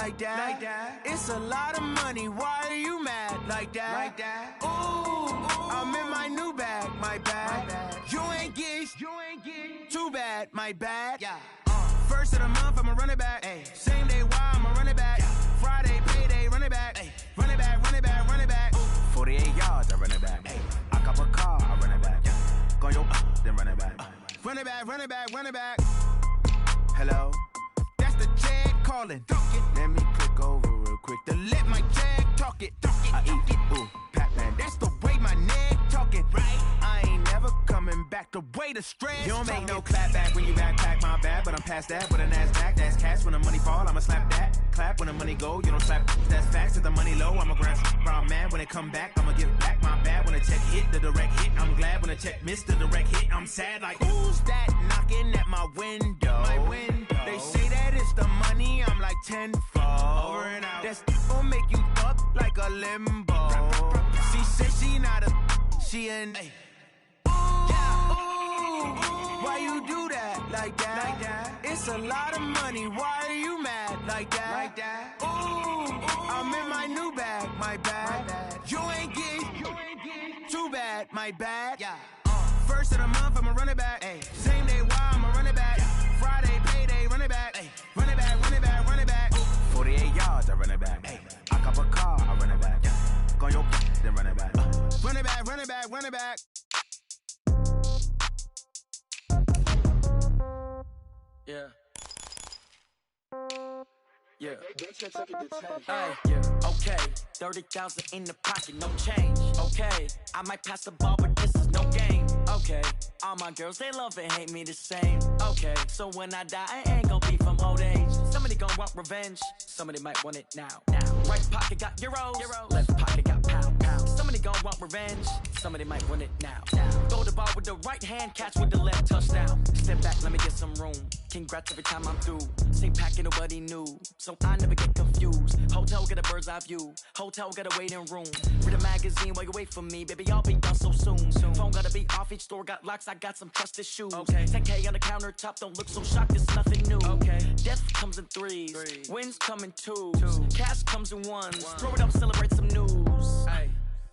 like that. It's a lot of money, why are you mad like that? Ooh, I'm in my new bag, my bad. You ain't get too bad, my bad. First of the month, I'ma run it back. Same day, why I'ma run it back. Friday, payday, run it back. Run it back, run it back, run it back. 48 yards, I run it back. I cop a car, I run it back. Go yo, then run it back. Run it back, run it back, run it back. Hello? That's the jag calling. Let me click over real quick to let my jag talk it. I eat it, ooh, Pac-Man. That's the way my neck talking. I ain't never coming back the way the stress. You don't make no clap back when you backpack, my bad. But I'm past that with a NASDAQ. That's cash when the money fall, I'ma slap that. Clap when the money go, you don't slap. That's facts. If the money low, I'ma grab brown man. When it come back, I'ma give back my bad. When the check hit, the direct hit. I'm glad when the check missed the direct hit. I'm sad like, who's that knocking at my window? My window. They say that it's the money, I'm like tenfold. Over and out. That's gon' make you up like a limbo. She said she not a, she an. Why you do that like that? It's a lot of money, why are you mad like that? Ooh, I'm in my new bag, my bad. You ain't get too bad, my bad. First of the month, I'ma run it back. Same day, why I'ma run it back. Friday, payday, run it back. Run it back, run it back, run it back. 48 yards, I run it back. I cop a car, I run it back. Go yo, then run it back. Run it back, run it back, run it back. Yeah. Okay, 30,000 in the pocket, no change. Okay, I might pass the ball, but this is no game. Okay, all my girls, they love and hate me the same. Okay, so when I die, I ain't gon' be from old age. Somebody gon' want revenge, somebody might want it now. Right pocket got euros, left pocket got pound. Somebody gon' want revenge, somebody might want it now. Throw the ball with the right hand, catch with the left, touchdown. Step back, let me get some room. Congrats every time I'm through. Same packet, nobody knew, so I never get confused. Hotel get a bird's eye view, hotel get a waiting room. Read a magazine while you wait for me, baby, I'll be done so soon. Phone gotta be off, each store got locks, I got some trusted shoes. 10K on the countertop, don't look so shocked, it's nothing new. Death comes in threes, wins come in twos, cash comes in ones. Throw it up, celebrate some news.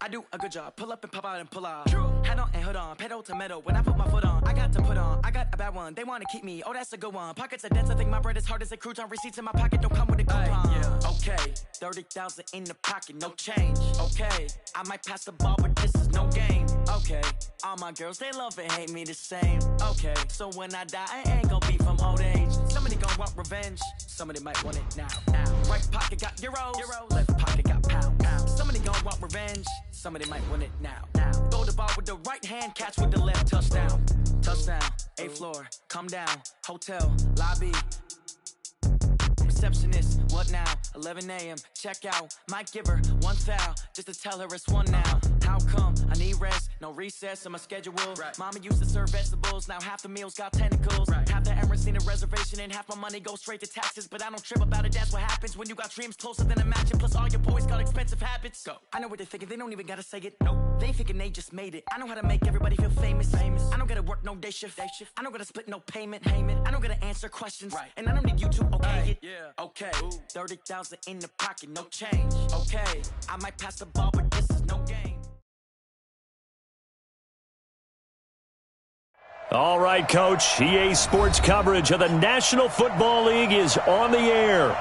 I do a good job, pull up and pop out and pull out. Head on and hood on, pedal to metal. When I put my foot on, I got to put on. I got a bad one, they wanna keep me, oh that's a good one. Pockets are dense, I think my bread is hard as a crouton. Receipts in my pocket don't come with a coupon. Okay, 30,000 in the pocket, no change. Okay, I might pass the ball, but this is no game. Okay, all my girls, they love and hate me the same. Okay, so when I die, I ain't gon' be from old age. Somebody gon' want revenge, somebody might want it now. Right pocket got euros, left pocket got pound. Somebody gon' want revenge, somebody might want it now. Throw the ball with the right hand, catch with the left, touchdown. Touchdown, 8th floor, come down, hotel, lobby. Receptionist, what now? 11 a.m., check out. Might give her one foul, just to tell her it's one now. How come? I need rest, no recess in my schedule. Mama used to serve vegetables, now half the meals got tentacles. Half the errands need a reservation and half my money goes straight to taxes. But I don't trip about it, that's what happens when you got dreams closer than a match. And plus all your boys got expensive habits. I know what they're thinking, they don't even gotta say it. They thinking they just made it. I know how to make everybody feel famous. I don't gotta work no day shift. I don't gotta split no payment. I don't gotta answer questions. And I don't need you to okay it. Okay, 30,000 in the pocket, no change. Okay, I might pass the ball, but this is no game. All right, Coach. EA Sports coverage of the National Football League is on the air.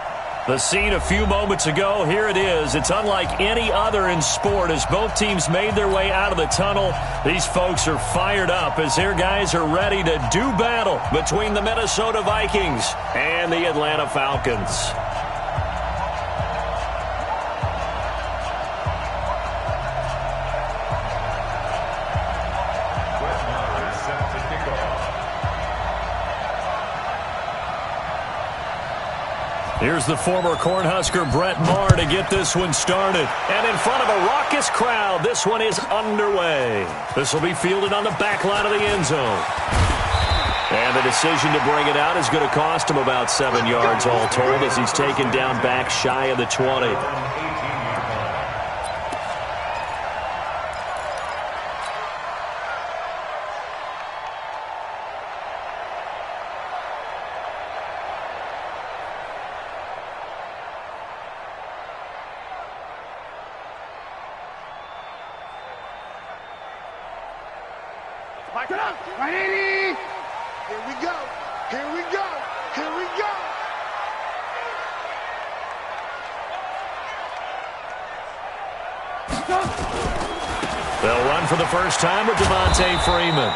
The scene a few moments ago, here it is. It's unlike any other in sport as both teams made their way out of the tunnel. These folks are fired up as their guys are ready to do battle between the Minnesota Vikings and the Atlanta Falcons. Here's the former Cornhusker Brett Maher to get this one started. And in front of a raucous crowd, this one is underway. This will be fielded on the back line of the end zone. And the decision to bring it out is going to cost him about 7 yards all told as he's taken down back shy of the 20. Here we go. Here we go. Here we go. They'll run for the first time with Devontae Freeman.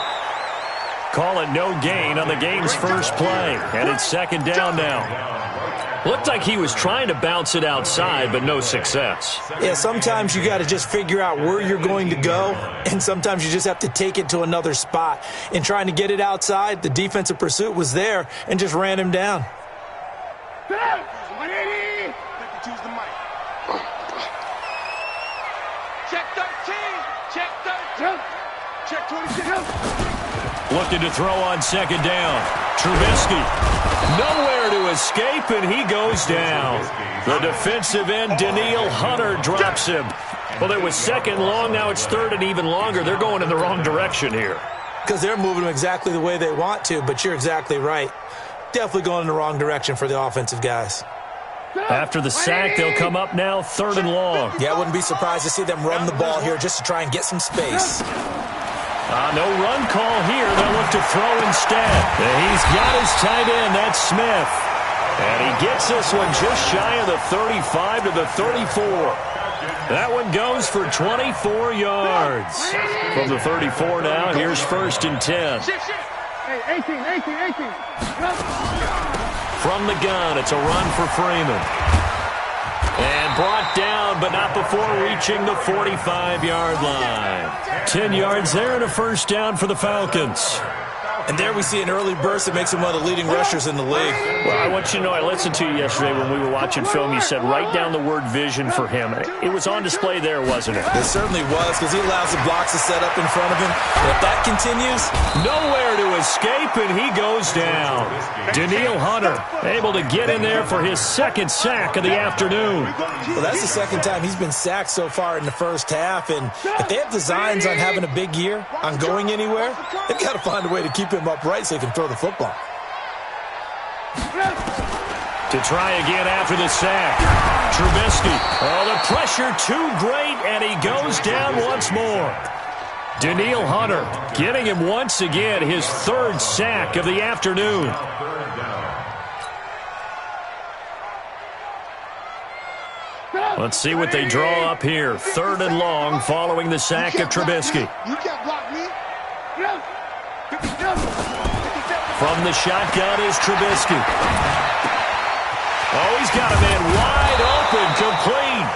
Call it no gain on the game's first play, and it's second down now. Looked like he was trying to bounce it outside, but no success. Yeah, sometimes you got to just figure out where you're going to go, and sometimes you just have to take it to another spot. In trying to get it outside, the defensive pursuit was there and just ran him down. Choose the mic. Check 13. Check 13. Check 26. Looking to throw on second down. Trubisky. Nowhere to escape, and he goes down. The defensive end, Danielle Hunter, drops him. Well, it was second long. Now it's third and even longer. They're going in the wrong direction here. Because they're moving them exactly the way they want to, but you're exactly right. Definitely going in the wrong direction for the offensive guys. After the sack, they'll come up now third and long. Yeah, I wouldn't be surprised to see them run the ball here just to try and get some space. No run call here. They'll look to throw instead. He's got his tight end. That's Smith. And he gets this one just shy of the 35 to the 34. That one goes for 24 yards. From the 34 now, here's first and 10. Hey, 18. From the gun, it's a run for Freeman. And brought down, but not before reaching the 45-yard line. 10 yards there and a first down for the Falcons. And there we see an early burst that makes him one of the leading rushers in the league. Well, I want you to know, I listened to you yesterday when we were watching film. You said write down the word vision for him. It was on display there, wasn't it? It certainly was, because he allows the blocks to set up in front of him. And if that continues, nowhere to escape, and he goes down. Danielle Hunter able to get in there for his second sack of the afternoon. Well, that's the second time he's been sacked so far in the first half. And if they have designs on having a big year, on going anywhere, they've got to find a way to keep him upright so he can throw the football. To try again after the sack. Trubisky. Oh, the pressure too great, and he goes down once more. Danielle Hunter getting him once again, his third sack of the afternoon. Let's see what they draw up here. Third and long following the sack of Trubisky. You can't block me. From the shotgun is Trubisky. Oh, he's got a man wide open, complete.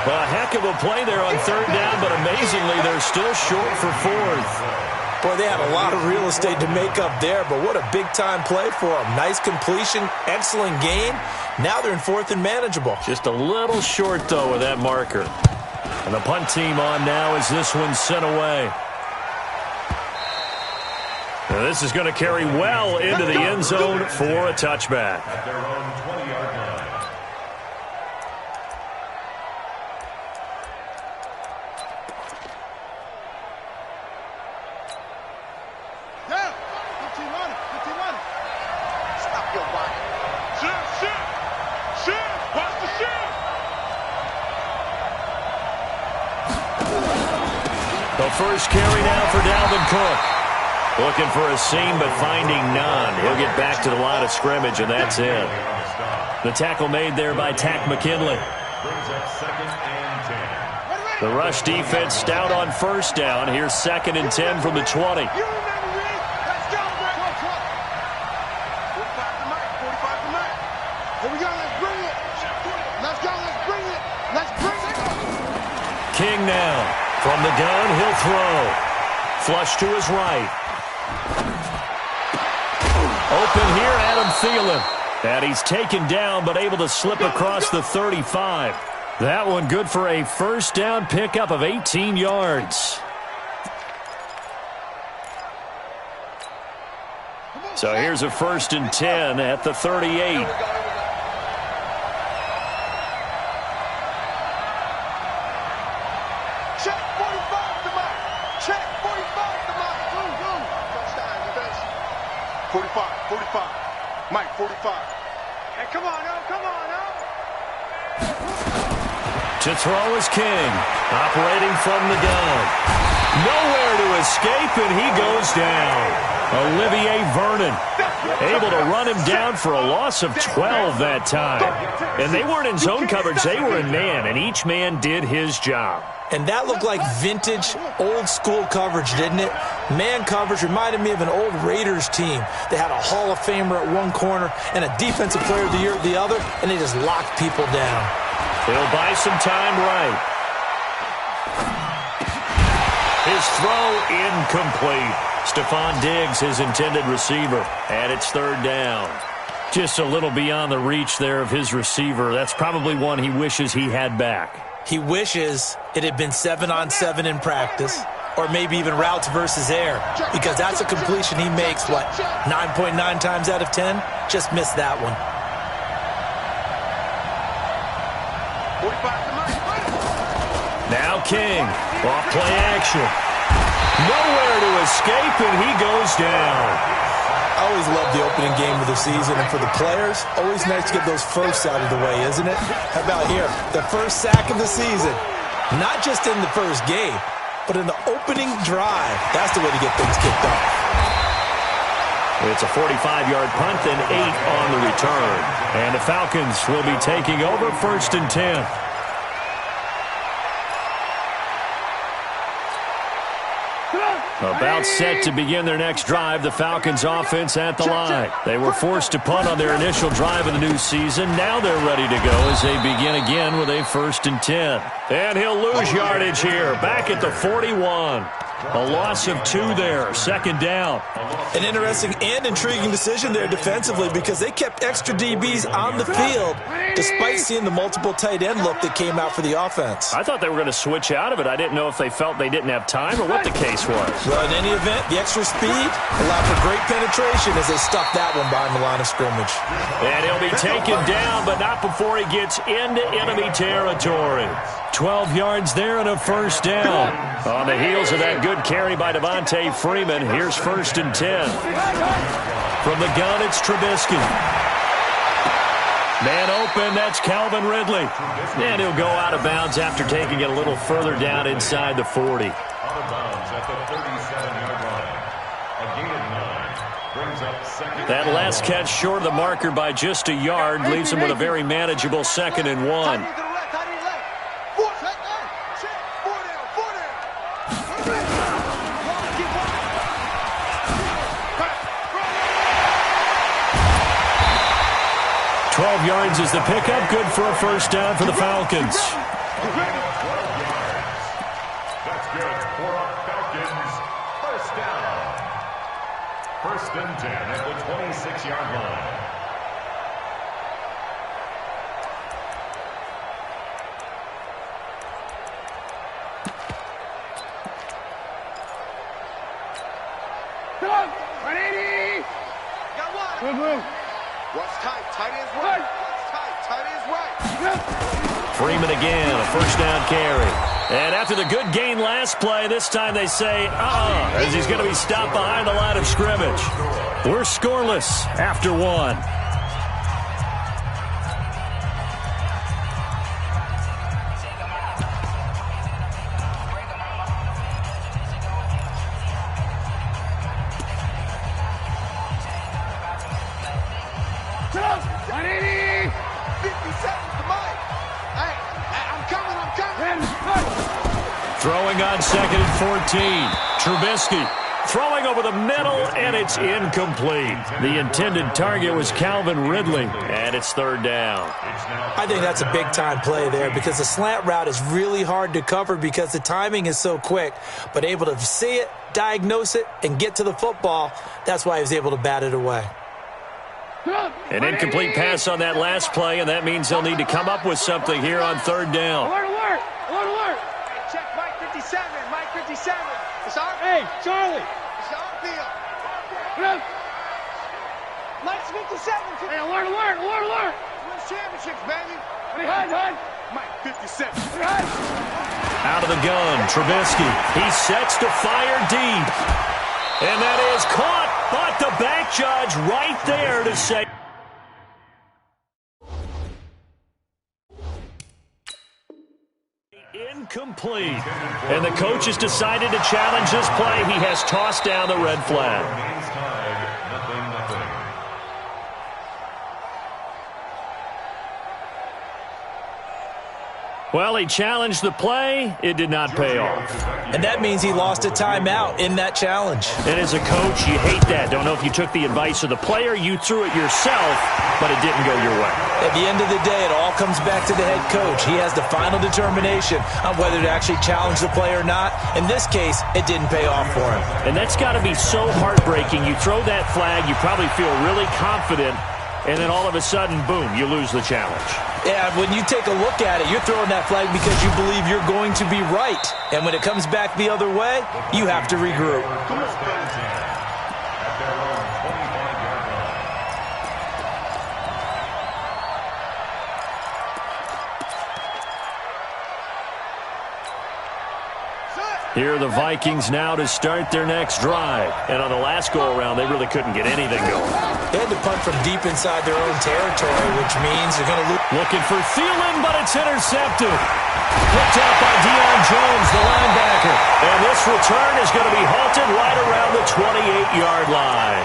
A heck of a play there on third down, but amazingly, they're still short for fourth. Boy, they had a lot of real estate to make up there, but what a big-time play for them. Nice completion, excellent gain. Now they're in fourth and manageable. Just a little short, though, with that marker. And the punt team on now as this one's sent away. Now this is going to carry well into the end zone for a touchback. Stop your body. Shit. Watch the shit. The first carry now for Dalvin Cook. Looking for a seam, but finding none. He'll get back to the line of scrimmage, and that's it. The tackle made there by Tack McKinley. The rush defense stout on first down. Here's second and 10 from the 20. You remember me? Let's go, man. 45 to Mike. 45 to Mike. Here we go. Let's bring it. Let's go. Let's bring it. Let's bring it. King now. From the gun, he'll throw. Flush to his right. Open here, Adam Thielen. And he's taken down, but able to slip across the 35. That one good for a first down pickup of 18 yards. So here's a first and 10 at the 38. Check 45 to Mike. Check 45 to Mike. Touchdown, defense. 45. Mike, 45. Hey, come on, now. To throw is King, operating from the gun. Nowhere to escape, and he goes down. Olivier Vernon able to run him down for a loss of 12 that time. And they weren't in zone coverage. They were in man, and each man did his job. And that looked like vintage, old-school coverage, didn't it? Man coverage reminded me of an old Raiders team. They had a Hall of Famer at one corner and a Defensive Player of the Year at the other, and they just locked people down. He'll buy some time right. His throw incomplete. Stephon Diggs, his intended receiver, and it's third down. Just a little beyond the reach there of his receiver. That's probably one he wishes he had back. He wishes it had been 7-on-7 in practice, or maybe even routes versus air, because that's a completion he makes, 9.9 times out of 10? Just missed that one. Now King, off play action. Nowhere to escape, and he goes down. I always love the opening game of the season, and for the players, always nice to get those firsts out of the way, isn't it? How about here, the first sack of the season? Not just in the first game, but in the opening drive. That's the way to get things kicked off. It's a 45-yard punt, then 8 on the return. And the Falcons will be taking over 1st and 10. About set to begin their next drive, the Falcons offense at the line. They were forced to punt on their initial drive of the new season. Now they're ready to go as they begin again with a 1st and 10. And he'll lose yardage here, back at the 41. A loss of 2 there, 2nd down. An interesting and intriguing decision there defensively because they kept extra DBs on the field despite seeing the multiple tight end look that came out for the offense. I thought they were going to switch out of it. I didn't know if they felt they didn't have time or what the case was. Well, in any event, the extra speed allowed for great penetration as they stuffed that one behind the line of scrimmage. And he'll be taken down, but not before he gets into enemy territory. 12 yards there and a 1st down. On the heels of that good carry by Devontae Freeman, here's 1st and 10. From the gun, it's Trubisky. Man open, that's Calvin Ridley. And he'll go out of bounds after taking it a little further down inside the 40. That last catch short of the marker by just a yard leaves him with a very manageable 2nd and 1. 12 yards is the pickup, good for a 1st down for the Falcons. That's good for our Falcons. 1st down. 1st and 10 at the 26-yard line. Come on, 180. Got one. Move. What's tight? Tight ends right. What's tight? Tight ends right. Freeman again, a 1st down carry. And after the good gain last play, this time they say, as he's going to be stopped behind the line of scrimmage. We're scoreless after 1. Throwing on 2nd and 14. Trubisky throwing over the middle, and it's incomplete. The intended target was Calvin Ridley, and it's 3rd down. I think that's a big-time play there because the slant route is really hard to cover because the timing is so quick. But able to see it, diagnose it, and get to the football, that's why he was able to bat it away. An incomplete pass on that last play, and that means they'll need to come up with something here on 3rd down. Alert. Check Mike 57. Mike 57. It's our Hey, Charlie. It's our deal. Mike's 57. Hey, alert. Win championships, baby. Hide. Mike 57. Out of the gun, Trubisky. He sets to fire deep. And that is caught, but the back judge right there to say. Incomplete. And the coach has decided to challenge this play. He has tossed down the red flag. Well, he challenged the play. It did not pay off. And that means he lost a timeout in that challenge. And as a coach, you hate that. Don't know if you took the advice of the player. You threw it yourself, but it didn't go your way. At the end of the day, it all comes back to the head coach. He has the final determination on whether to actually challenge the play or not. In this case, it didn't pay off for him. And that's got to be so heartbreaking. You throw that flag, you probably feel really confident, and then all of a sudden, boom, you lose the challenge. Yeah, when you take a look at it, you're throwing that flag because you believe you're going to be right. And when it comes back the other way, you have to regroup. Here are the Vikings now to start their next drive. And on the last go-around, they really couldn't get anything going. They had to punt from deep inside their own territory, which means they're going to lose. Looking for Thielen, but it's intercepted. Picked out by Deion Jones, the linebacker. And this return is going to be halted right around the 28-yard line.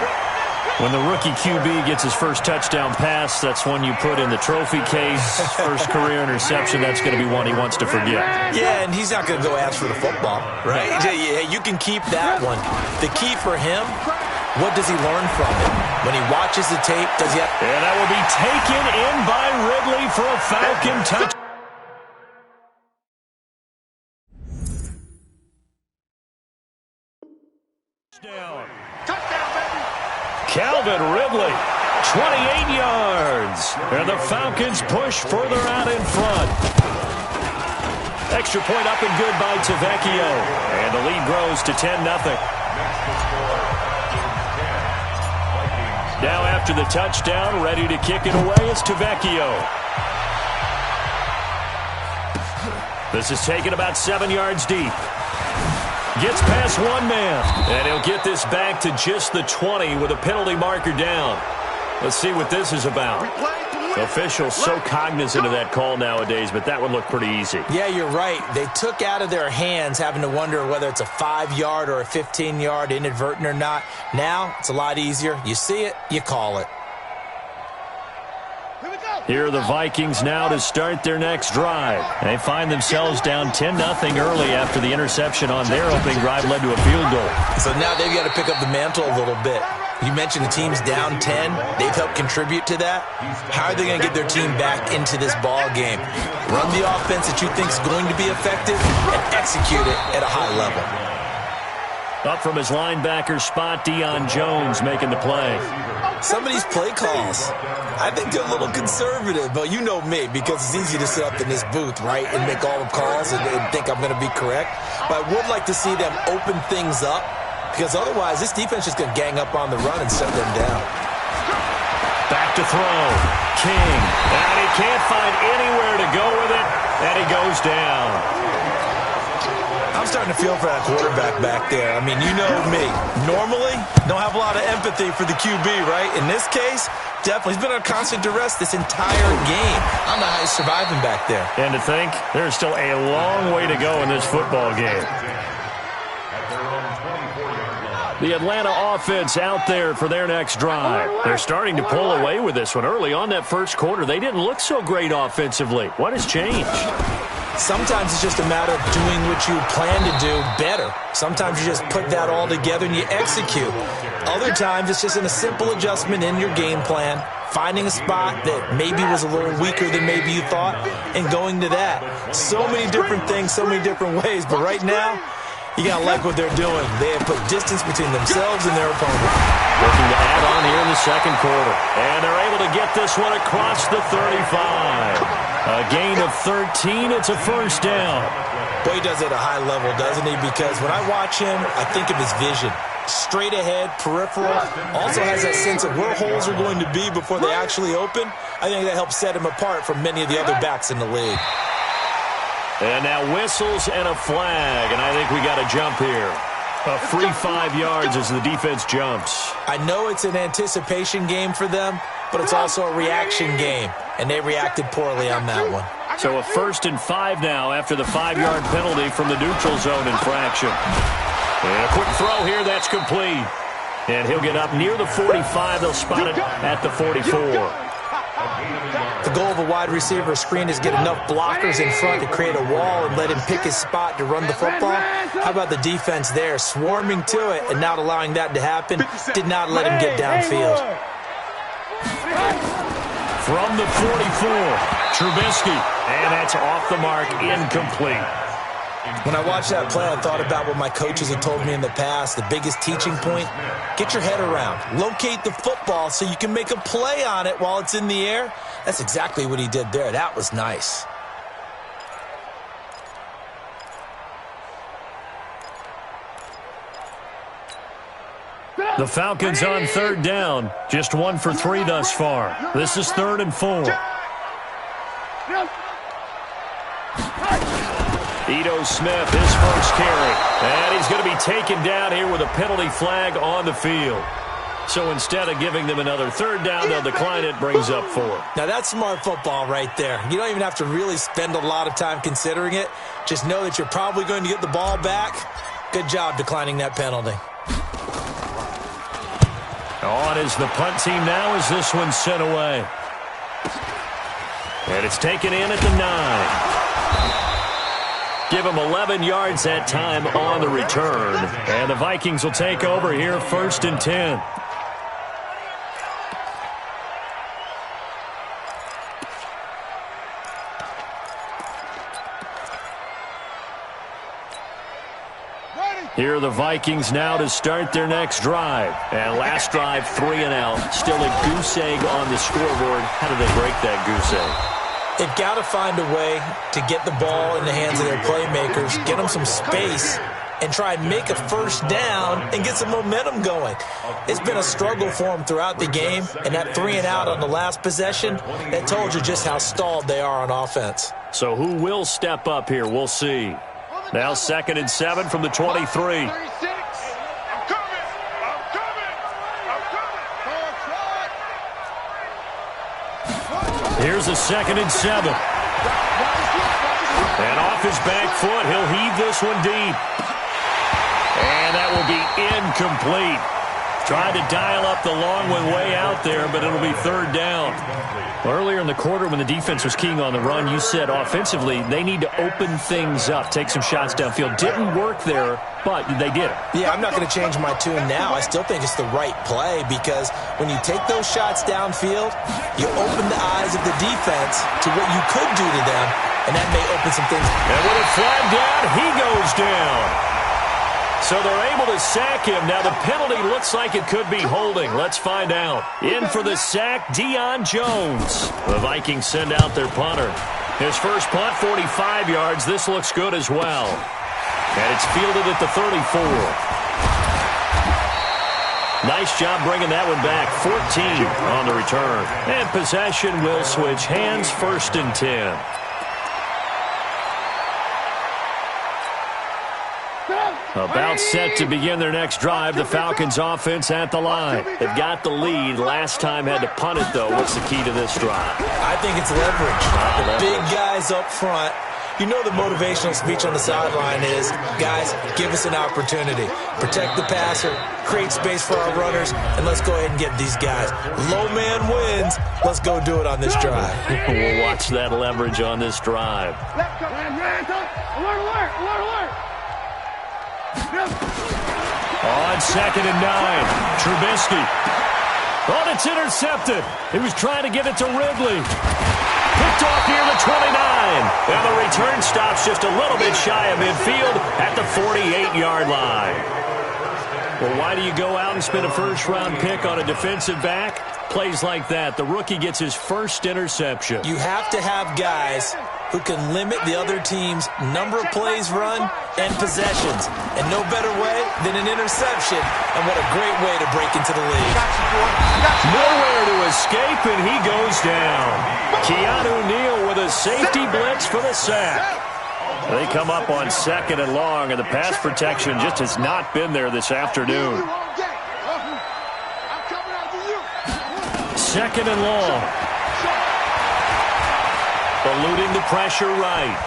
When the rookie QB gets his first touchdown pass, that's one you put in the trophy case. First career interception, that's going to be one he wants to forget. Yeah, and he's not going to go ask for the football, right? Yeah, you can keep that one. The key for him, what does he learn from it? When he watches the tape, does he have... And that will be taken in by Ridley for a Falcon touchdown. Calvin Ridley, 28 yards. And the Falcons push further out in front. Extra point up and good by Tavecchio. And the lead grows to 10-0. Now after the touchdown, ready to kick it away is Tavecchio. This is taken about 7 yards deep. Gets past one man, and he'll get this back to just the 20 with a penalty marker down. Let's see what this is about. Officials so cognizant of that call nowadays, but that would look pretty easy. Yeah, you're right. They took out of their hands having to wonder whether it's a 5-yard or a 15-yard, inadvertent or not. Now, it's a lot easier. You see it, you call it. Here are the Vikings now to start their next drive. They find themselves down 10-0 early after the interception on their opening drive led to a field goal. So now they've got to pick up the mantle a little bit. You mentioned the team's down 10. They've helped contribute to that. How are they going to get their team back into this ball game? Run the offense that you think is going to be effective and execute it at a high level. Up from his linebacker spot, Deion Jones making the play. Some of these play calls, I think they're a little conservative, but you know me, because it's easy to sit up in this booth, right, and make all the calls and think I'm going to be correct. But I would like to see them open things up, because otherwise this defense is going to gang up on the run and shut them down. Back to throw. King. And he can't find anywhere to go with it, and he goes down. I'm starting to feel for that quarterback back there. I mean, you know me. Normally, don't have a lot of empathy for the QB, right? In this case, definitely. He's been under constant duress this entire game. I don't know how he's surviving back there. And to think, there's still a long way to go in this football game. The Atlanta offense out there for their next drive. They're starting to pull away with this one. Early on that first quarter, they didn't look so great offensively. What has changed? Sometimes it's just a matter of doing what you plan to do better. Sometimes you just put that all together and you execute. Other times it's just a simple adjustment in your game plan, finding a spot that maybe was a little weaker than maybe you thought, and going to that. So many different things, so many different ways, but right now, you got to like what they're doing. They have put distance between themselves and their opponent. Looking to add on here in the second quarter. And they're able to get this one across the 35. A gain of 13. It's a first down. Boy, he does it at a high level, doesn't he? Because when I watch him, I think of his vision. Straight ahead, peripheral. Also has that sense of where holes are going to be before they actually open. I think that helps set him apart from many of the other backs in the league. And now whistles and a flag, and I think we got a jump here. A free 5 yards as the defense jumps. I know it's an anticipation game for them, but it's also a reaction game, and they reacted poorly on that one. So a 1st and 5 now after the 5-yard penalty from the neutral zone infraction. And a quick throw here, that's complete. And he'll get up near the 45. They'll spot it at the 44. The goal of a wide receiver screen is get enough blockers in front to create a wall and let him pick his spot to run the football. How about the defense there, swarming to it and not allowing that to happen? Did not let him get downfield. From the 44, Trubisky, and that's off the mark, incomplete. When I watched that play, I thought about what my coaches had told me in the past. The biggest teaching point, get your head around. Locate the football so you can make a play on it while it's in the air. That's exactly what he did there. That was nice. The Falcons on 3rd down. Just 1 for 3 thus far. This is 3rd and 4. Ito Smith, his first carry. And he's going to be taken down here with a penalty flag on the field. So instead of giving them another 3rd down, they'll decline it, brings up 4. Now that's smart football right there. You don't even have to really spend a lot of time considering it. Just know that you're probably going to get the ball back. Good job declining that penalty. On is the punt team now as this one's sent away. And it's taken in at the 9. Give them 11 yards that time on the return. And the Vikings will take over here, 1st and 10. Here are the Vikings now to start their next drive. And last drive, 3 and out. Still a goose egg on the scoreboard. How do they break that goose egg? They've got to find a way to get the ball in the hands of their playmakers, get them some space, and try and make a 1st down and get some momentum going. It's been a struggle for them throughout the game, and that 3 and out on the last possession, that told you just how stalled they are on offense. So who will step up here? We'll see. Now 2nd and 7 from the 23. Here's a 2nd and 7. And off his back foot, he'll heave this one deep. And that will be incomplete. Tried to dial up the long one way out there, but it'll be 3rd down. Earlier in the quarter when the defense was keying on the run, you said offensively they need to open things up, take some shots downfield. Didn't work there, but they did it. Yeah, I'm not going to change my tune now. I still think it's the right play because when you take those shots downfield, you open the eyes of the defense to what you could do to them, and that may open some things. And with it flagged down, he goes down. So they're able to sack him. Now the penalty looks like it could be holding. Let's find out. In for the sack, Deion Jones. The Vikings send out their punter. His first punt, 45 yards. This looks good as well. And it's fielded at the 34. Nice job bringing that one back. 14 on the return. And possession will switch hands, 1st and 10. About set to begin their next drive. The Falcons offense at the line. They've got the lead. Last time had to punt it, though. What's the key to this drive? I think it's leverage. Big guys up front. You know the motivational speech on the sideline is, guys, give us an opportunity. Protect the passer, create space for our runners, and let's go ahead and get these guys. Low man wins. Let's go do it on this drive. We'll watch that leverage on this drive. On 2nd and 9, Trubisky. Oh, it's intercepted. He was trying to get it to Ridley. Picked off near the 29. And the return stops just a little bit shy of midfield at the 48-yard line. Well, why do you go out and spend a first-round pick on a defensive back? Plays like that. The rookie gets his first interception. You have to have guys who can limit the other team's number of plays run and possessions. And no better way than an interception. And what a great way to break into the league. Nowhere to escape, and he goes down. Keanu Neal with a safety blitz for the sack. They come up on 2nd and long, and the pass protection just has not been there this afternoon. 2nd and long. Eluding the pressure right.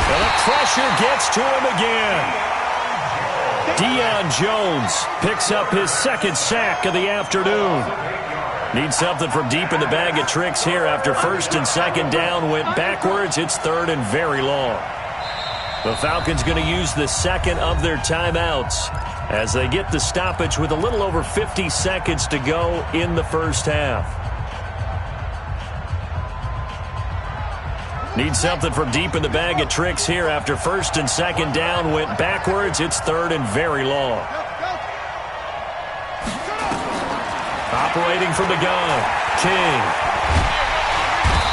And the pressure gets to him again. Deion Jones picks up his second sack of the afternoon. Needs something from deep in the bag of tricks here after first and second down went backwards. It's third and very long. The Falcons going to use the second of their timeouts as they get the stoppage with a little over 50 seconds to go in the first half. Need something from deep in the bag of tricks here after first and second down went backwards. It's third and very long. Operating from the gun, King.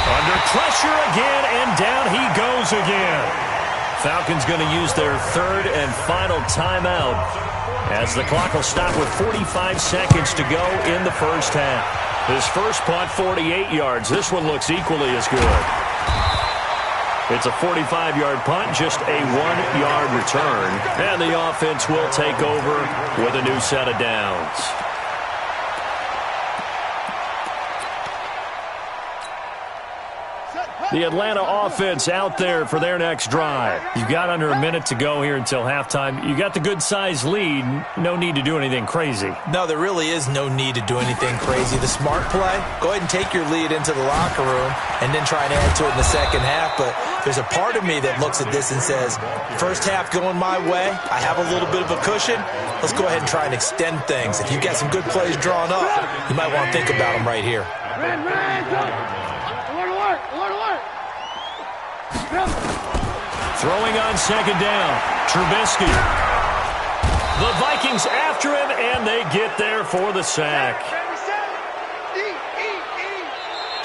Under pressure again, and down he goes again. Falcons going to use their third and final timeout as the clock will stop with 45 seconds to go in the first half. His first punt, 48 yards. This one looks equally as good. It's a 45-yard punt, just a 1-yard return. And the offense will take over with a new set of downs. The Atlanta offense out there for their next drive. You've got under a minute to go here until halftime. You got the good-sized lead. No need to do anything crazy. No, there really is no need to do anything crazy. The smart play, go ahead and take your lead into the locker room and then try and add to it in the second half. But there's a part of me that looks at this and says, first half going my way, I have a little bit of a cushion. Let's go ahead and try and extend things. If you've got some good plays drawn up, you might want to think about them right here. Throwing on second down, Trubisky. The Vikings after him, and they get there for the sack.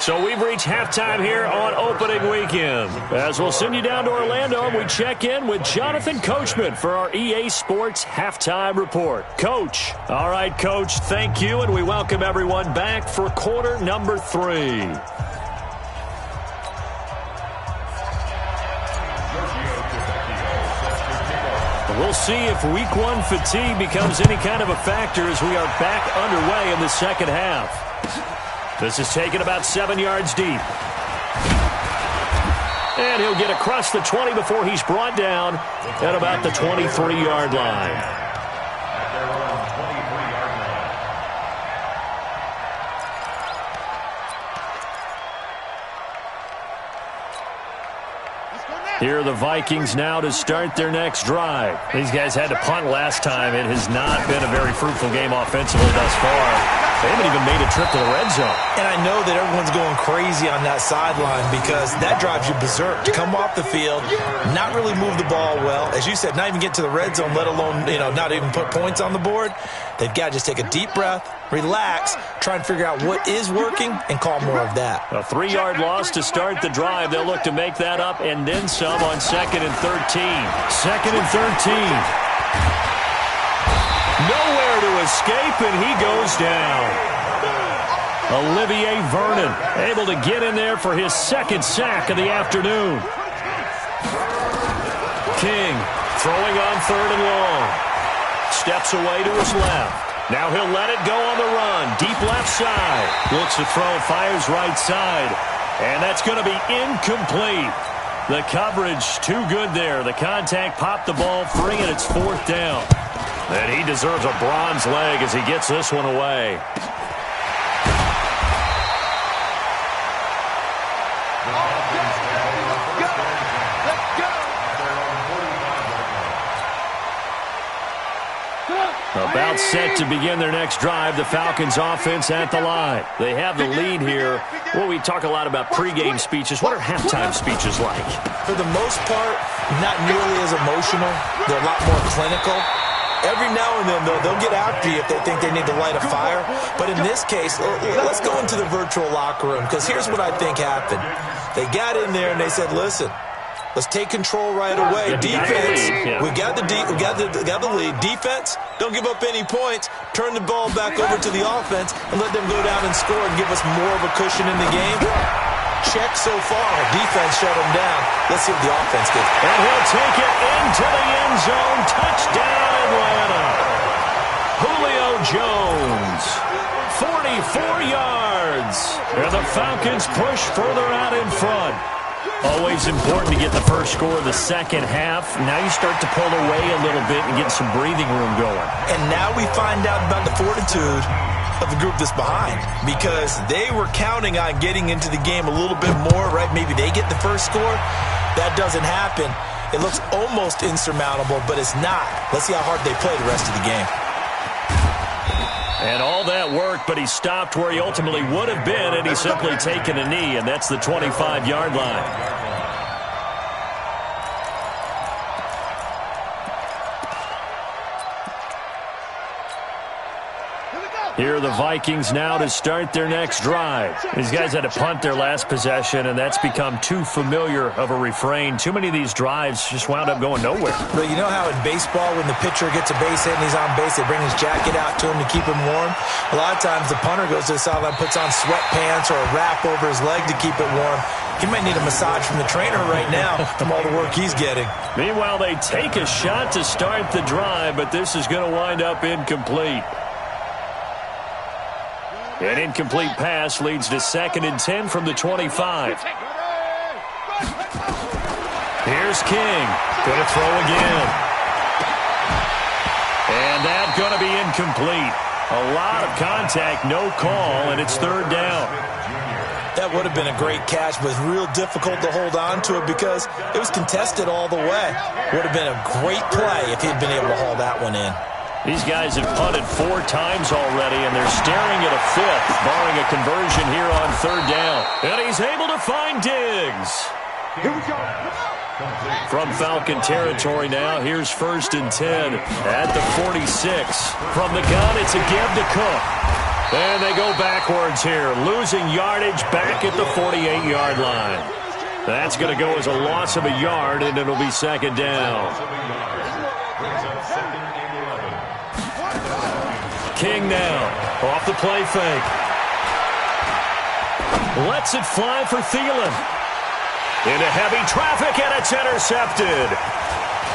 So we've reached halftime here on opening weekend. As we'll send you down to Orlando, and we check in with Jonathan Coachman for our EA Sports Halftime Report. Coach. All right, Coach, thank you, and we welcome everyone back for quarter number 3. We'll see if week 1 fatigue becomes any kind of a factor as we are back underway in the second half. This is taken about 7 yards deep. And he'll get across the 20 before he's brought down at about the 23-yard line. Here are the Vikings now to start their next drive. These guys had to punt last time. It has not been a very fruitful game offensively thus far. They haven't even made a trip to the red zone. And I know that everyone's going crazy on that sideline because that drives you berserk. To come off the field, not really move the ball well. As you said, not even get to the red zone, let alone, not even put points on the board. They've got to just take a deep breath, relax, try and figure out what is working, and call more of that. A 3-yard loss to start the drive. They'll look to make that up and then some on second and 13. Second and 13. Nowhere to escape, and he goes down. Olivier Vernon able to get in there for his second sack of the afternoon. King throwing on third and long. Steps away to his left. Now he'll let it go on the run. Deep left side. Looks to throw, fires right side. And that's going to be incomplete. The coverage too good there. The contact popped the ball free, and it's fourth down. And he deserves a bronze leg as he gets this one away. About set to begin their next drive, the Falcons offense at the line. They have the lead here. Well, we talk a lot about pregame speeches. What are halftime speeches like? For the most part, not nearly as emotional. They're a lot more clinical. Every now and then, though, they'll get after you if they think they need to light a fire. But in this case, let's go into the virtual locker room, because here's what I think happened. They got in there and they said, listen, let's take control right away. Defense, we got the lead. Defense, don't give up any points. Turn the ball back over to the offense and let them go down and score and give us more of a cushion in the game. Check so far. Defense shut them down. Let's see what the offense gets. And he'll take it into the end zone. Touchdown, Atlanta. Julio Jones, 44 yards. pass. And the Falcons push further out in front. Always important to get the first score of the second half. Now you start to pull away a little bit and get some breathing room going. And now we find out about the fortitude of the group that's behind, because they were counting on getting into the game a little bit more, right? Maybe they get the first score. That doesn't happen. It looks almost insurmountable, but it's not. Let's see how hard they play the rest of the game. And all that worked, but he stopped where he ultimately would have been, and he's simply taken a knee, and that's the 25-yard line. Here are the Vikings now to start their next drive. These guys had to punt their last possession, and that's become too familiar of a refrain. Too many of these drives just wound up going nowhere. But you know how in baseball, when the pitcher gets a base hit and he's on base, they bring his jacket out to him to keep him warm? A lot of times the punter goes to the sideline, puts on sweatpants or a wrap over his leg to keep it warm. He might need a massage from the trainer right now from all the work he's getting. Meanwhile, they take a shot to start the drive, but this is going to wind up incomplete. An incomplete pass leads to 2nd and 10 from the 25. Here's King. Going to throw again. And that's going to be incomplete. A lot of contact, no call, and it's 3rd down. That would have been a great catch, but it's real difficult to hold on to it because it was contested all the way. Would have been a great play if he'd been able to haul that one in. These guys have punted 4 times already, and they're staring at a 5th, barring a conversion here on 3rd down. And he's able to find Diggs. Here we go. From Falcon territory now, here's 1st and 10 at the 46. From the gun, it's a give to Cook. And they go backwards here, losing yardage back at the 48-yard line. That's going to go as a loss of a yard, and it'll be 2nd down. King now, off the play fake. Lets it fly for Thielen. Into heavy traffic, and it's intercepted.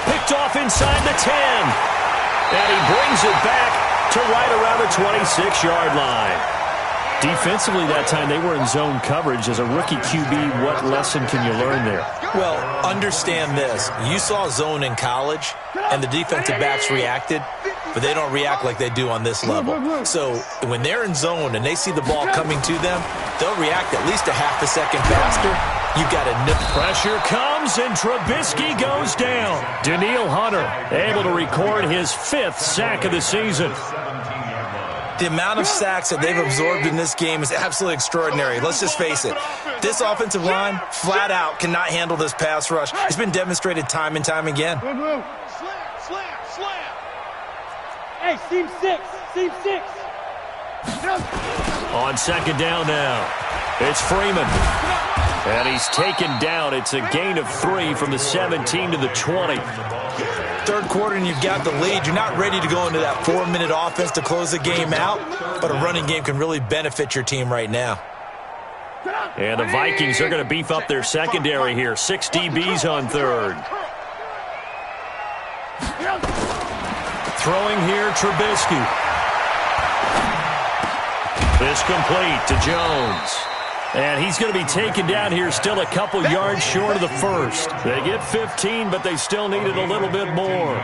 Picked off inside the 10. And he brings it back to right around the 26-yard line. Defensively that time, they were in zone coverage. As a rookie QB, what lesson can you learn there? Well, understand this. You saw zone in college, and the defensive backs reacted, but they don't react like they do on this level. So when they're in zone and they see the ball coming to them, they'll react at least a half a second faster. You've got to nip. Pressure comes, and Trubisky goes down. Danielle Hunter able to record his 5th sack of the season. The amount of sacks that they've absorbed in this game is absolutely extraordinary. Let's just face it. This offensive line, flat out, cannot handle this pass rush. It's been demonstrated time and time again. Slam. Hey, seam 6. On 2nd down now, it's Freeman. And he's taken down. It's a gain of 3 from the 17 to the 20. 3rd quarter and you've got the lead. You're not ready to go into that 4-minute offense to close the game out, but a running game can really benefit your team right now. And the Vikings are going to beef up their secondary here. 6 DBs on 3rd. Throwing here, Trubisky. This complete to Jones. And he's going to be taken down here, still a couple yards short of the 1st. They get 15, but they still needed a little bit more.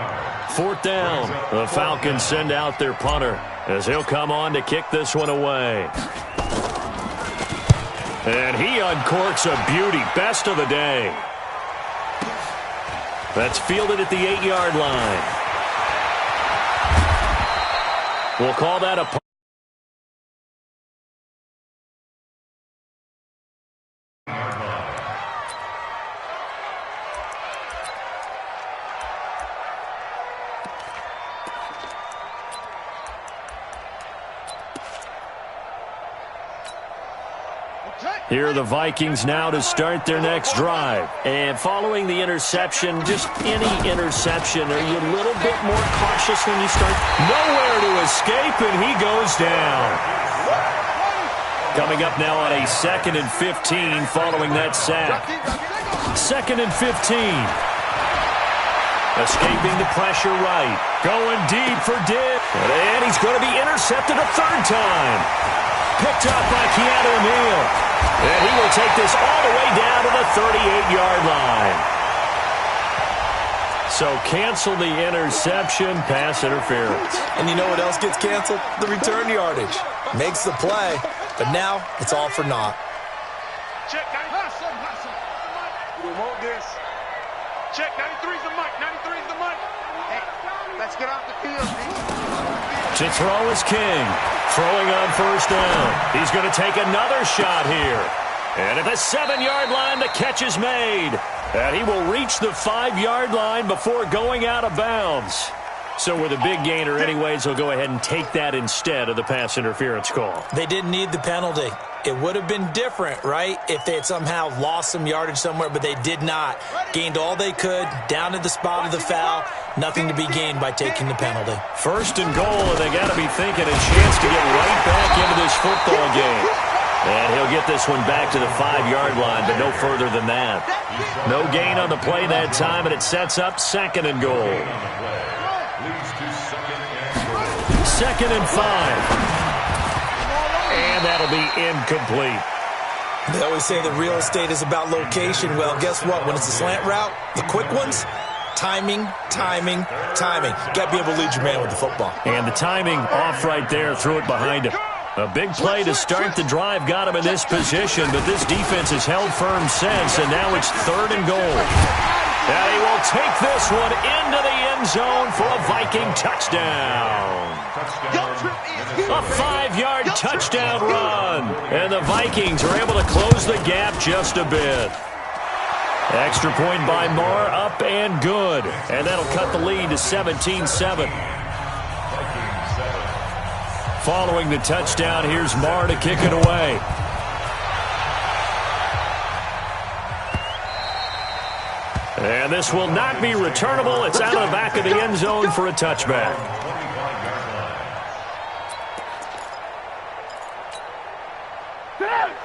4th down. The Falcons send out their punter as he'll come on to kick this one away. And he uncorks a beauty. Best of the day. That's fielded at the 8-yard line. We'll call that a punt. Here are the Vikings now to start their next drive. And following the interception, just any interception, are you a little bit more cautious when you start? Nowhere to escape, and he goes down. Coming up now on a 2nd and 15 following that sack. 2nd and 15. Escaping the pressure right. Going deep for Diggs. And he's going to be intercepted a 3rd time. picked up by Keanu Neal. And he will take this all the way down to the 38-yard line. So cancel the interception, pass interference. And you know what else gets canceled? The return yardage. Makes the play, but now it's all for naught. Check, 93. We want this. Check, 93's the mic. 93's the mic. Hey, let's get off the field, To throw is King. Throwing on first down. He's going to take another shot here. And at the 7-yard line, the catch is made. And he will reach the 5-yard line before going out of bounds. So with a big gainer anyways, he'll go ahead and take that instead of the pass interference call. They didn't need the penalty. It would have been different, right, if they had somehow lost some yardage somewhere, but they did not. Gained all they could, down at the spot of the foul. Nothing to be gained by taking the penalty. First and goal, and they got to be thinking a chance to get right back into this football game. And he'll get this one back to the 5-yard line, but no further than that. No gain on the play that time, and it sets up second and goal. Second and 5. And that'll be incomplete. They always say the real estate is about location. Well, guess what? When it's a slant route, the quick ones, timing, timing, timing. Got to be able to lead your man with the football. And the timing off right there, threw it behind him. A big play to start the drive got him in this position, but this defense has held firm since, and now it's third and goal. And he will take this one into the end zone for a Viking touchdown. A 5-yard touchdown run. And the Vikings are able to close the gap just a bit. Extra point by Marr, up and good. And that'll cut the lead to 17-7. Following the touchdown, here's Marr to kick it away. And this will not be returnable. It's out of the back of the end zone for a touchback.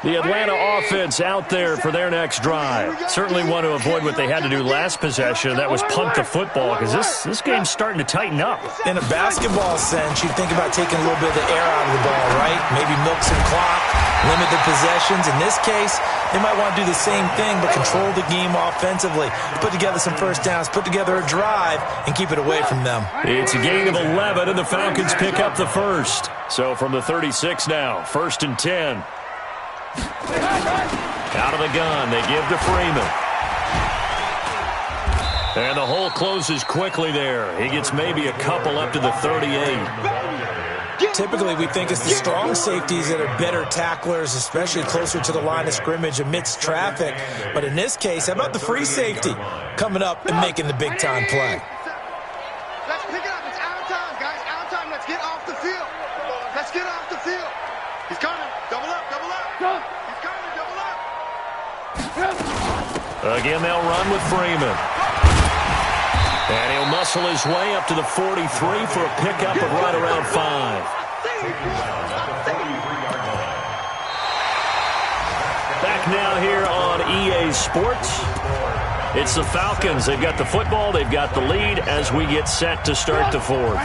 The Atlanta offense out there for their next drive. Certainly want to avoid what they had to do last possession. That was punt the football, because this game's starting to tighten up. In a basketball sense, you think about taking a little bit of the air out of the ball, right? Maybe milk some clock, limit the possessions. In this case, they might want to do the same thing, but control the game offensively. Put together some first downs, put together a drive, and keep it away from them. It's a gain of 11, and the Falcons pick up the first. So from the 36 now, 1st and 10. Out of the gun, they give to Freeman. And the hole closes quickly there. He gets maybe a couple up to the 38. Typically, we think it's the strong safeties that are better tacklers, especially closer to the line of scrimmage amidst traffic. But in this case, how about the free safety coming up and making the big-time play? Let's pick it up. It's out of time, guys. Out of time. Let's get off the field. Let's get off the field. He's coming. Double up, double up. He's coming, double up. Again, they'll run with Freeman. And he'll muscle his way up to the 43 for a pickup of right around 5. Back now here on EA Sports. It's the Falcons. They've got the football. They've got the lead as we get set to start the fourth.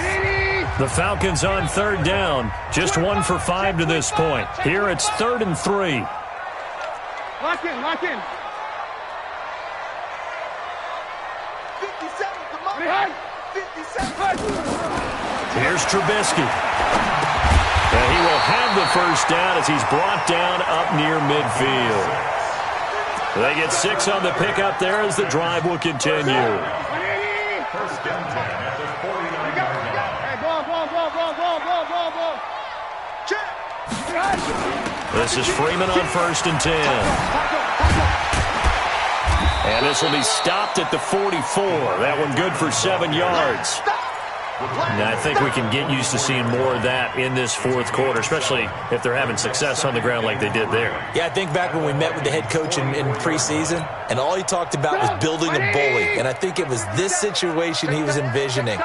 The Falcons on third down. Just 1 for 5 to this point. Here it's 3rd and 3. Lock in, lock in. 57, come on. 57. Here's Trubisky. And he will have the first down as he's brought down up near midfield. They get 6 on the pickup there as the drive will continue. First down 10 at the 49. Hey, ball. Check. This is Freeman on 1st and 10. And this will be stopped at the 44. That one good for 7 yards. And I think we can get used to seeing more of that in this fourth quarter, especially if they're having success on the ground like they did there. Yeah, I think back when we met with the head coach in preseason, and all he talked about was building a bully. And I think it was this situation he was envisioning.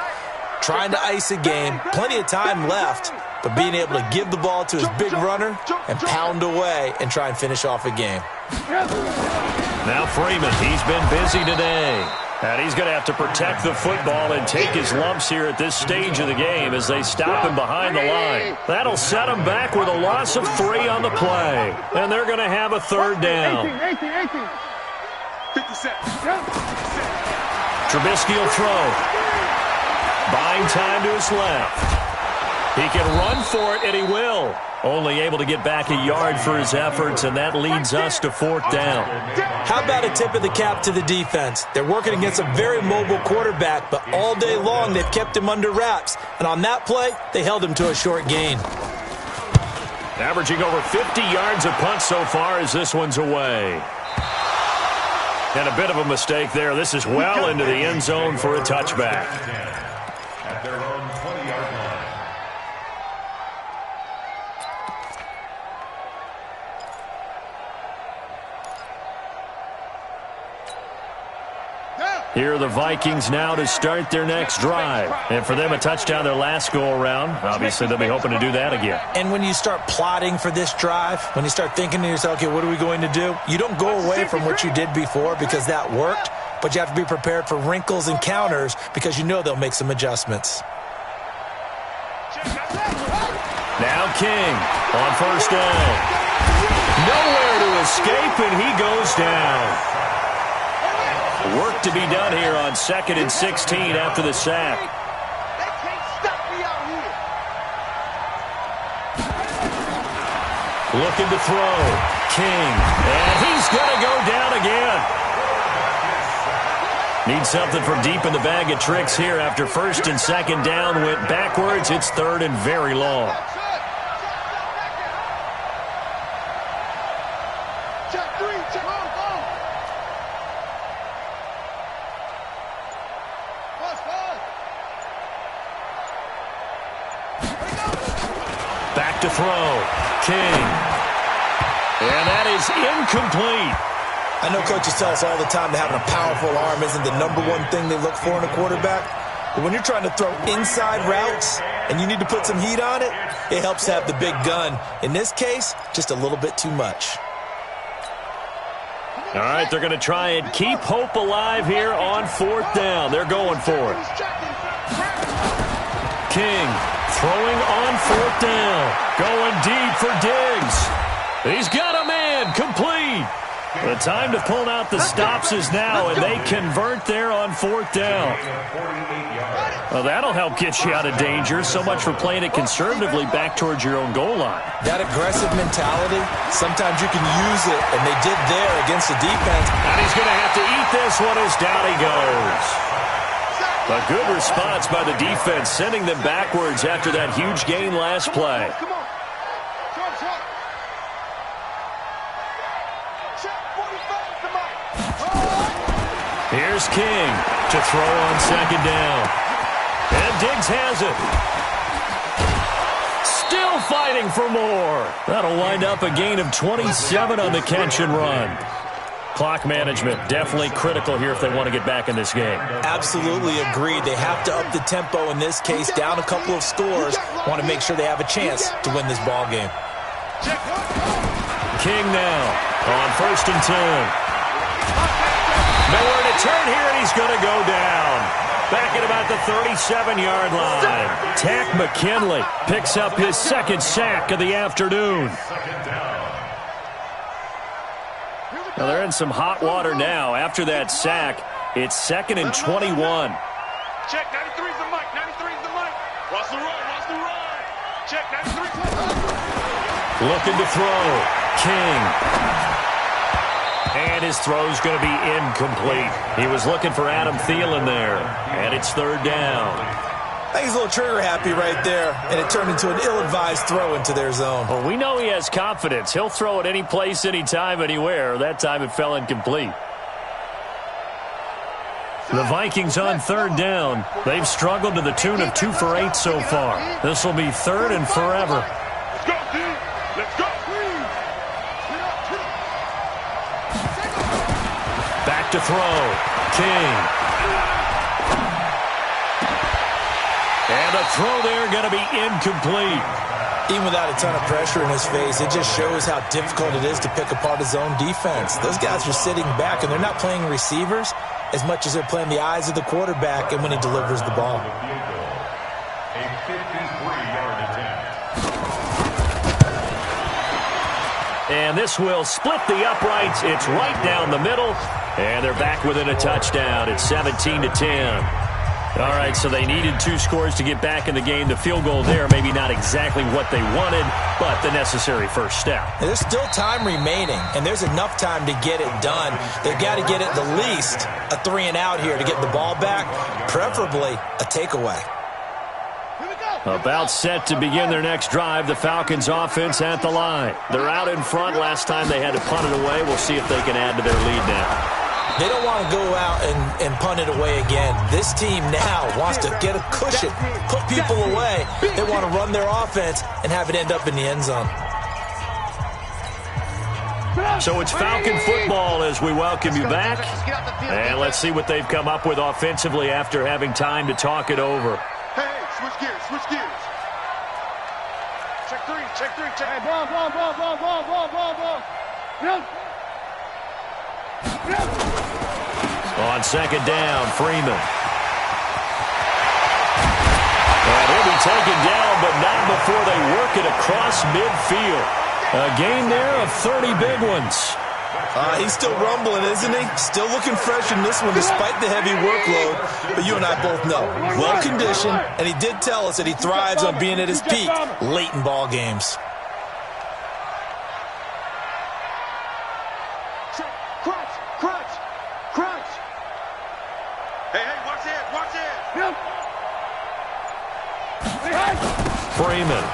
Trying to ice a game, plenty of time left, but being able to give the ball to his big runner and pound away and try and finish off a game. Now Freeman, he's been busy today. And he's going to have to protect the football and take his lumps here at this stage of the game as they stop him behind the line. That'll set him back with a loss of 3 on the play. And they're going to have a third down. 18. 57. Trubisky will throw. Buying time to his left. He can run for it, and he will. Only able to get back a yard for his efforts, and that leads us to 4th down. How about a tip of the cap to the defense? They're working against a very mobile quarterback, but all day long they've kept him under wraps. And on that play, they held him to a short gain. Averaging over 50 yards a punt so far as this one's away. And a bit of a mistake there. This is well into the end zone for a touchback. At their own 20-yard line. Here are the Vikings now to start their next drive. And for them, a touchdown their last go-around. Obviously, they'll be hoping to do that again. And when you start plotting for this drive, when you start thinking to yourself, okay, what are we going to do? You don't go away from what you did before because that worked, but you have to be prepared for wrinkles and counters because you know they'll make some adjustments. Now King on first down. Nowhere to escape, and he goes down. Work to be done here on 2nd and 16 after the sack. They can't stop me out here. Looking to throw. King. And he's going to go down again. Need something from deep in the bag of tricks here after 1st and 2nd down. Went backwards. It's 3rd and very long. Check 3. Check. Back to throw. King. And that is incomplete. I know coaches tell us all the time that having a powerful arm isn't the #1 thing they look for in a quarterback. But when you're trying to throw inside routes and you need to put some heat on it, it helps to have the big gun. In this case, just a little bit too much. All right, they're going to try and keep hope alive here on 4th down. They're going for it. King throwing on 4th down. Going deep for Diggs. He's got a man. Complete. The time to pull out the stops is now, and they convert there on 4th down. Well, that'll help get you out of danger. So much for playing it conservatively back towards your own goal line. That aggressive mentality, sometimes you can use it, and they did there against the defense. And he's going to have to eat this one as down he goes. A good response by the defense, sending them backwards after that huge gain last play. Come on. Check 45 to Mike. Here's King to throw on 2nd down. And Diggs has it. Still fighting for more. That'll wind up a gain of 27 on the catch and run. Clock management definitely critical here if they want to get back in this game. Absolutely agreed. They have to up the tempo in this case, down a couple of scores. Want to make sure they have a chance to win this ball game. King now on 1st and 10. Nowhere to turn here, and he's going to go down. Back at about the 37-yard line. Tack McKinley picks up his 2nd sack of the afternoon. Now they're in some hot water now. After that sack, it's 2nd and 21. Check 93's the mic. 93's the mic. Watch the run. Watch the run. Check 93. Looking to throw. King. And his throw's going to be incomplete. He was looking for Adam Thielen there. And it's 3rd down. I think he's a little trigger happy right there, and it turned into an ill-advised throw into their zone. Well, we know he has confidence. He'll throw it any place, anytime, anywhere. That time it fell incomplete. The Vikings on 3rd down. They've struggled to the tune of 2 for 8 so far. This will be 3rd and forever. Let's go, dude. Let's go. Back to throw. King. And the throw there going to be incomplete. Even without a ton of pressure in his face, it just shows how difficult it is to pick apart his own defense. Those guys are sitting back, and they're not playing receivers. as much as they're playing the eyes of the quarterback and when he delivers the ball. A 53-yard attempt. And this will split the uprights. It's right down the middle. And they're back within a touchdown. It's 17-10. All right, so they needed 2 scores to get back in the game. The field goal there, maybe not exactly what they wanted, but the necessary first step. And there's still time remaining, and there's enough time to get it done. They've got to get at the least a 3-and-out here to get the ball back, preferably a takeaway. About set to begin their next drive, the Falcons offense at the line. They're out in front. Last time they had to punt it away. We'll see if they can add to their lead now. They don't want to go out and punt it away again. This team now wants to get a cushion, put people away. They want to run their offense and have it end up in the end zone. So it's Falcon football as we welcome you back. And let's see what they've come up with offensively after having time to talk it over. Hey, switch gears, switch gears. Check three, check. Hey, ball. On second down, Freeman. And he'll be taken down, but not before they work it across midfield. A gain there of 30 big ones. He's still rumbling, isn't he? Still looking fresh in this one despite the heavy workload. But you and I both know, well-conditioned, and he did tell us that he thrives on being at his peak late in ball games. Crunch. Hey, watch it. Freeman.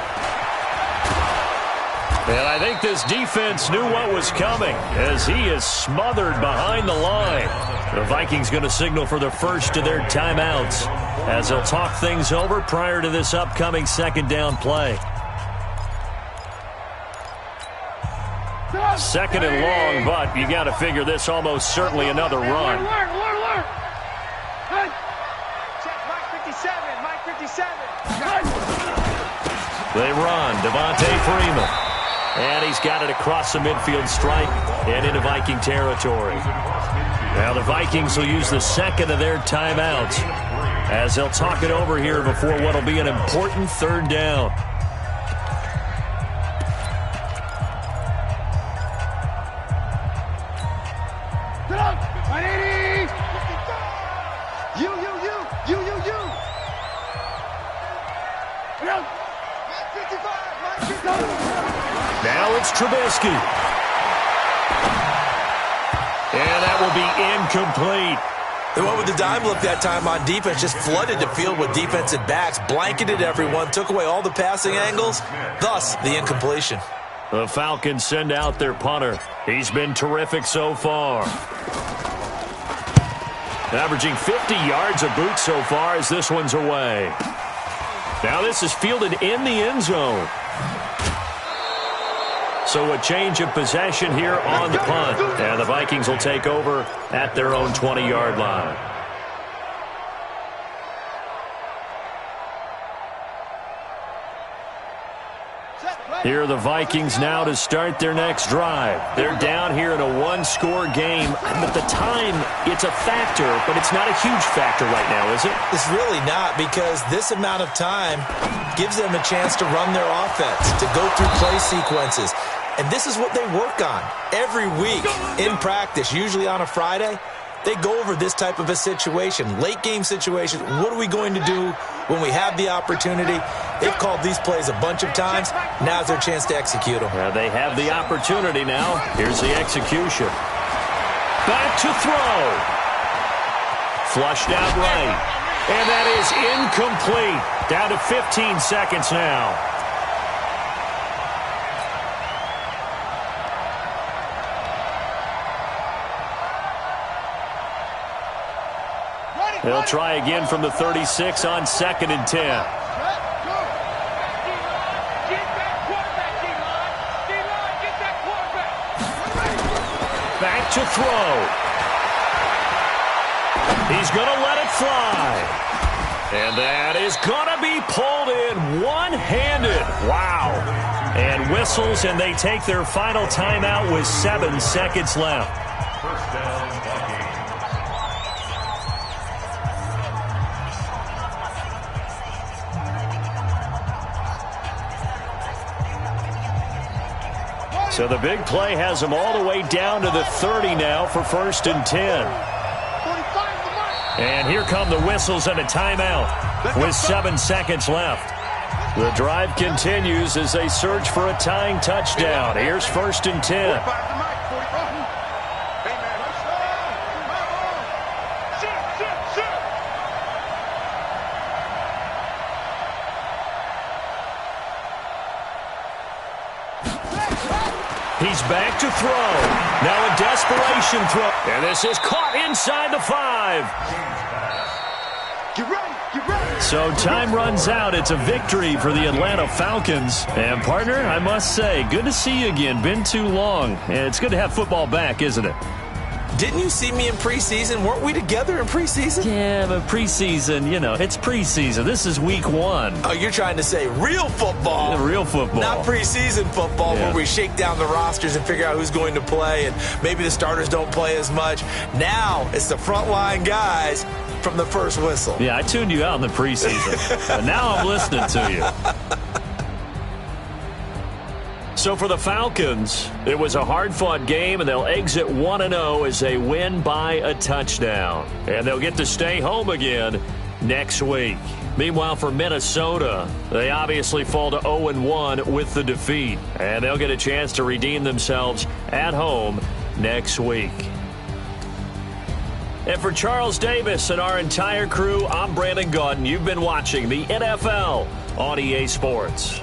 And I think this defense knew what was coming as he is smothered behind the line. The Vikings going to signal for the first of their timeouts as they'll talk things over prior to this upcoming second down play. Second and long, but you got to figure this almost certainly another run. Check Mike 57. They run. Devontae Freeman. And he's got it across the midfield stripe and into Viking territory. Now the Vikings will use the second of their timeouts as they'll talk it over here before what will be an important third down. Now it's Trubisky. And that will be incomplete. They went with the dime look that time on defense, just flooded the field with defensive backs, blanketed everyone, took away all the passing angles, thus the incompletion. The Falcons send out their punter. He's been terrific so far. Averaging 50 yards a boot so far as this one's away. Now this is fielded in the end zone. So a change of possession here on the punt. And the Vikings will take over at their own 20-yard line. Here are the Vikings now to start their next drive. They're down here in a one-score game. But the time, it's a factor, but it's not a huge factor right now, is it? It's really not, because this amount of time gives them a chance to run their offense, to go through play sequences. And this is what they work on every week in practice, usually on a Friday. They go over this type of a situation, late game situation. What are we going to do when we have the opportunity? They've called these plays a bunch of times. Now's their chance to execute them. They have the opportunity now. Here's the execution. Back to throw. Flushed out right. And that is incomplete. Down to 15 seconds now. They'll try again from the 36 on 2nd and 10. Back to throw. He's going to let it fly. And that is going to be pulled in one-handed. Wow. And whistles, and they take their final timeout with 7 seconds left. First down, Vikings. So the big play has them all the way down to the 30 now for 1st and 10. And here come the whistles and a timeout with 7 seconds left. The drive continues as they search for a tying touchdown. Here's 1st and 10. He's back to throw. Now a desperation throw. And this is caught inside the 5. Get ready, get ready. So time runs out. It's a victory for the Atlanta Falcons. And partner, I must say, good to see you again. Been too long. It's good to have football back, isn't it? Didn't you see me in preseason? Weren't we together in preseason? Yeah, but preseason, it's preseason. This is week 1. Oh, you're trying to say real football. Yeah, real football. Not preseason football where we shake down the rosters and figure out who's going to play, and maybe the starters don't play as much. Now it's the frontline guys from the first whistle. Yeah, I tuned you out in the preseason. But now I'm listening to you. So for the Falcons, it was a hard-fought game, and they'll exit 1-0 as they win by a touchdown. And they'll get to stay home again next week. Meanwhile, for Minnesota, they obviously fall to 0-1 with the defeat. And they'll get a chance to redeem themselves at home next week. And for Charles Davis and our entire crew, I'm Brandon Gaudin. You've been watching the NFL on EA Sports.